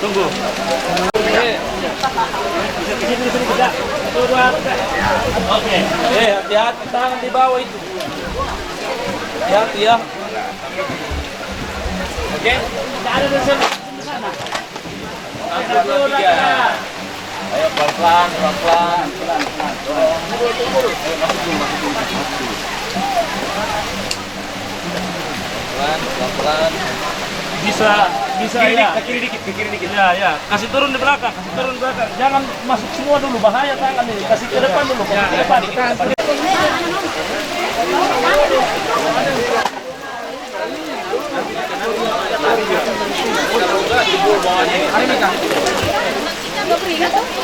Tunggu. Sini tidak. Oke. Hati-hati tangan di bawah itu. Hati-hati ya. Oke. Ada di sana. 1, 2, 3. Ayo pelan-pelan, pelan-pelan. Pelan-pelan. Bisa ya. Ke kiri dikit. Ya. Kasih turun di belakang, Jangan masuk semua dulu, bahaya tangan ini. Kasih ke depan dulu, ke depan.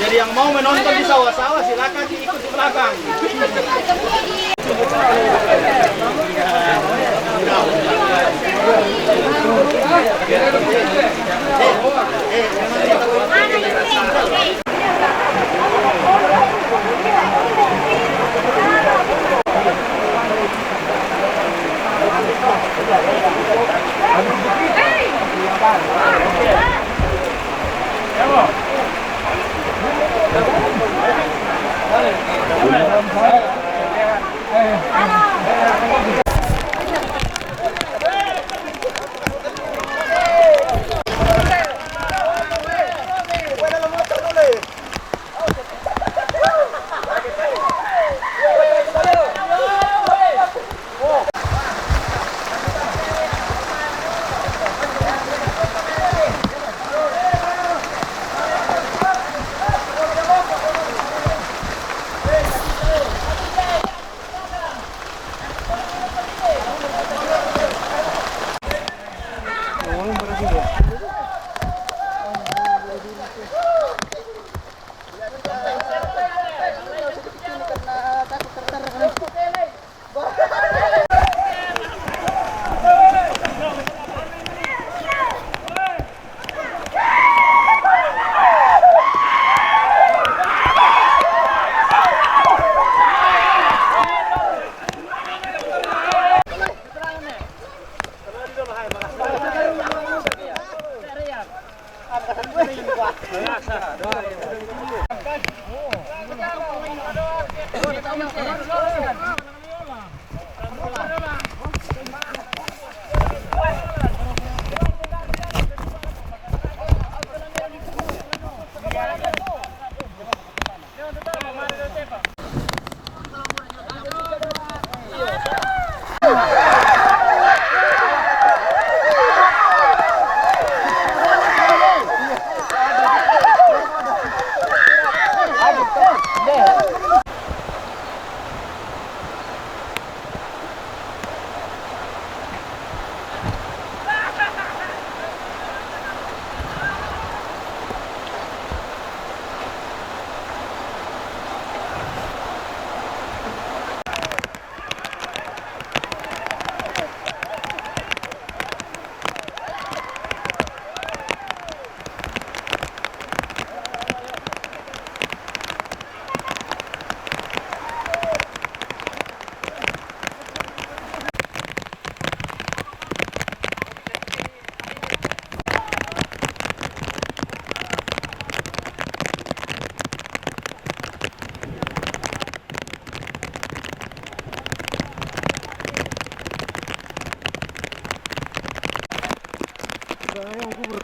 Jadi yang mau menonton di sawah-sawah silakan ikut di belakang.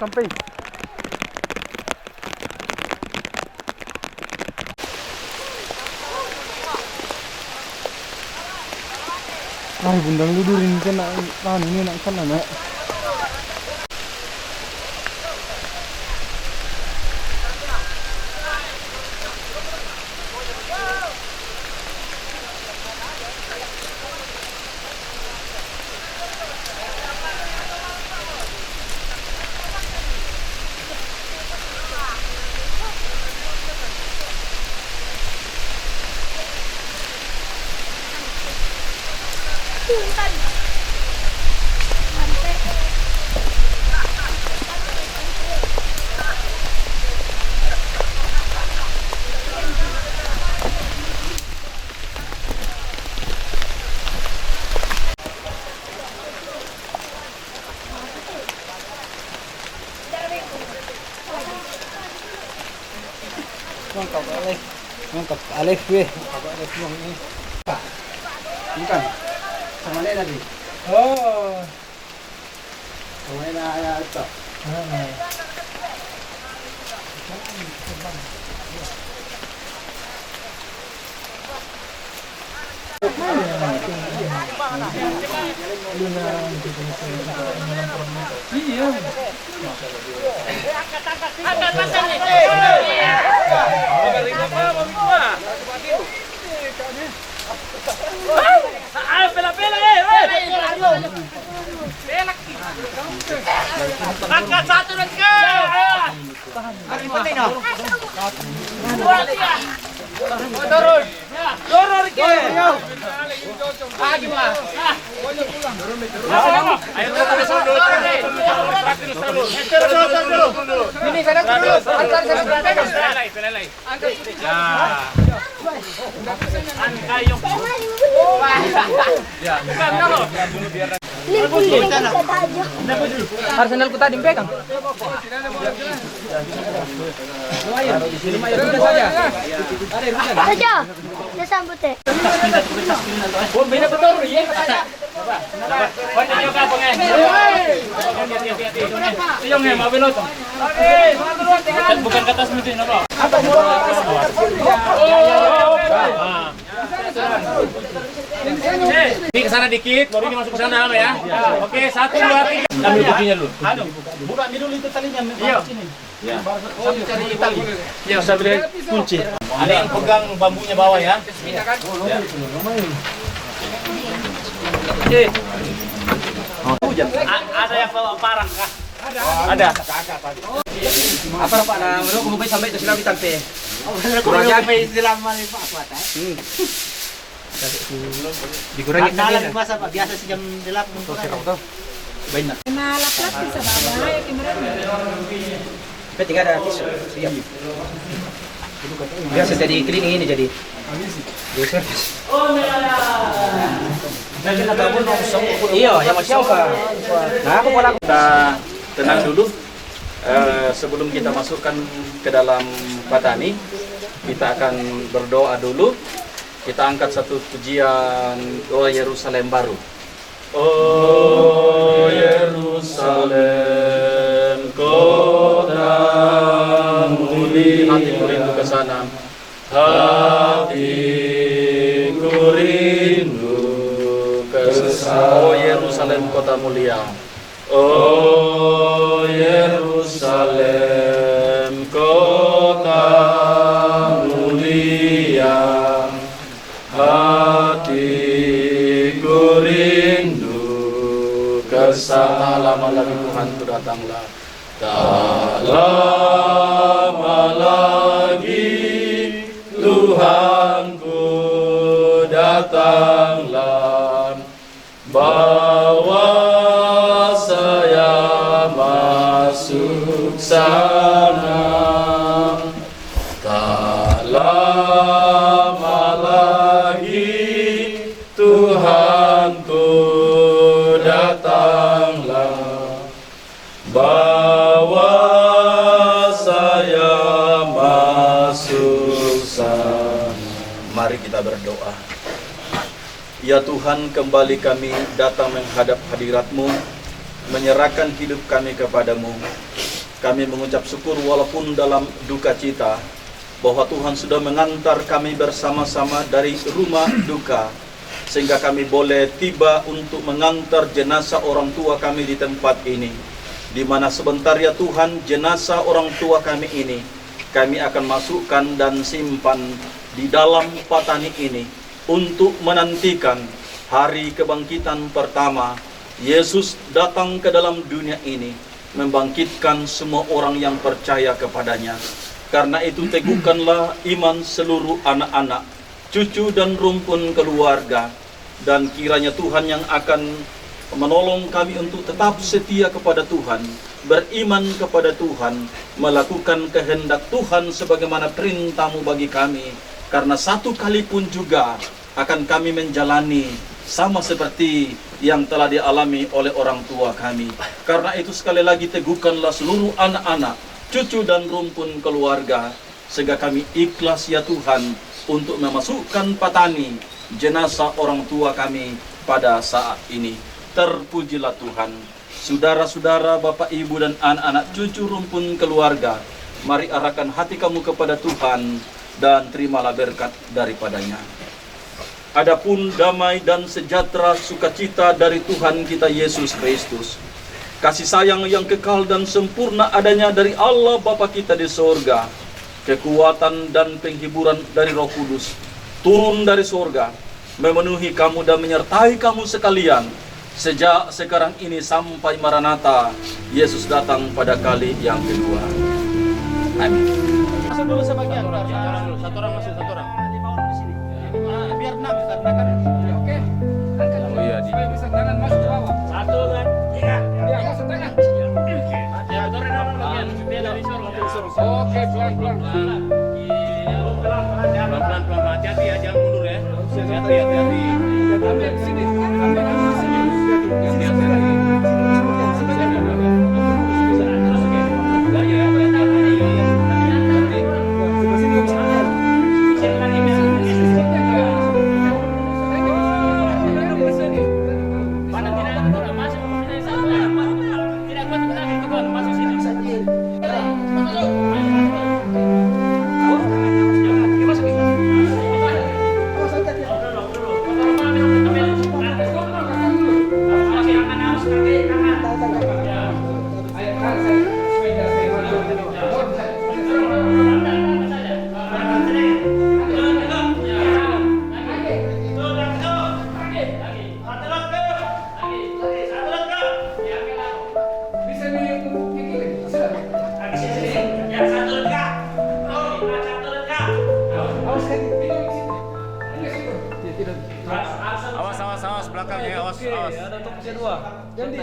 sampai. Bundang ludurin kena ini nak sana nak. Mantap Alif weh. Alif ini. Bukan. Sama mana tadi? Oh. Sama mana ya itu? Iya. Pela, angkat satu dan tiga. Hari penting no. Turun. Turun ke. Gimana? Ayo kita besok dulu. Ini sana dulu. Antar sana. Pelai. Ya. Kayu. Ya. Arsenal ku tadi pegang. Saja, saya sambut deh. Oh, beda betul ya. Bukan kata seperti ini, Bro. Ini kesana dikit, baru ini masuk ke sana ya. Oke, 1, 2, 3. Ambil kuncinya dulu. Buka dulu itu talinya. Iya. Ya. Sambil cari tali. Ya, saya beli kunci. Ada yang pegang bambunya bawah ya. Ada yang bawa parang kah? Ada. Apa Pak? Nah, menurut kamu sampai itu sudah ditampe. Kurang sampai istilah mali Pak kuat. Dikurangi kan masa Pak biasa sih jam 8 banyak. Malap-lap bisa bahaya kemarin. Tapi tinggal ada tisu. Siap. Biasa jadi cleaning ini jadi. Iya, yang masih apa? Nah, aku pola Kita tenang dulu. Sebelum kita masukkan ke dalam patani, kita akan berdoa dulu. Kita angkat satu pujian Oh Yerusalem baru. Oh Yerusalem, kotamu di hatiku rindu ke sana. Hatiku rindu ke sana. Oh Yerusalem, kota mulia. Oh Yerusalem, kota mulia. Hatiku rindu ke sana. Lama lagi Tuhan ku datanglah. Tak lama lagi Tuhanku datanglah. Bawa saya masuk sana. Tak lama lagi Tuhanku datanglah. Bawa saya masuk sana. Mari kita berdoa. Ya Tuhan, kembali kami datang menghadap hadirat-Mu, menyerahkan hidup kami kepadamu. kami mengucap syukur walaupun dalam duka cita, bahwa Tuhan sudah mengantar kami bersama-sama dari rumah duka, sehingga kami boleh tiba untuk mengantar jenazah orang tua kami di tempat ini, di mana sebentar ya Tuhan, jenazah orang tua kami ini kami akan masukkan dan simpan di dalam patani ini untuk menantikan hari kebangkitan pertama. Yesus datang ke dalam dunia ini membangkitkan semua orang yang percaya kepadanya. Karena itu teguhkanlah iman seluruh anak-anak, cucu dan rumpun keluarga, dan kiranya Tuhan yang akan menolong kami untuk tetap setia kepada Tuhan, beriman kepada Tuhan, melakukan kehendak Tuhan sebagaimana perintah-Mu bagi kami. Karena satu kali pun juga akan kami menjalani sama seperti yang telah dialami oleh orang tua kami. Karena itu sekali lagi teguhkanlah seluruh anak-anak, cucu dan rumpun keluarga, sehingga kami ikhlas ya Tuhan untuk memasukkan patani jenazah orang tua kami pada saat ini. Terpujilah Tuhan. Saudara-saudara, Bapak, Ibu, dan anak-anak cucu rumpun keluarga, mari arahkan hati kamu kepada Tuhan dan terimalah berkat daripadanya. Adapun damai dan sejahtera sukacita dari Tuhan kita Yesus Kristus, kasih sayang yang kekal dan sempurna adanya dari Allah Bapa kita di sorga, kekuatan dan penghiburan dari Roh Kudus turun dari sorga, memenuhi kamu dan menyertai kamu sekalian, sejak sekarang ini sampai Maranatha, Yesus datang pada kali yang kedua. Amin. Masuk dulu sebagian. Satu orang masuk, satu orang. Biar enam, karena kan. Oke. Oh iya, bisa tangan masuk ke bawah. Satu kan. Ya, masuk tangan. Ya, turun bagian. Dia dari suruh. Oke, pelan-pelan. Pelan-pelan, hati-hati ya, jangan mundur ya. Hati-hati. Ambil di sini. Ambil di sini. Awas belakangnya, awas. Ada untuk kedua. Jadi.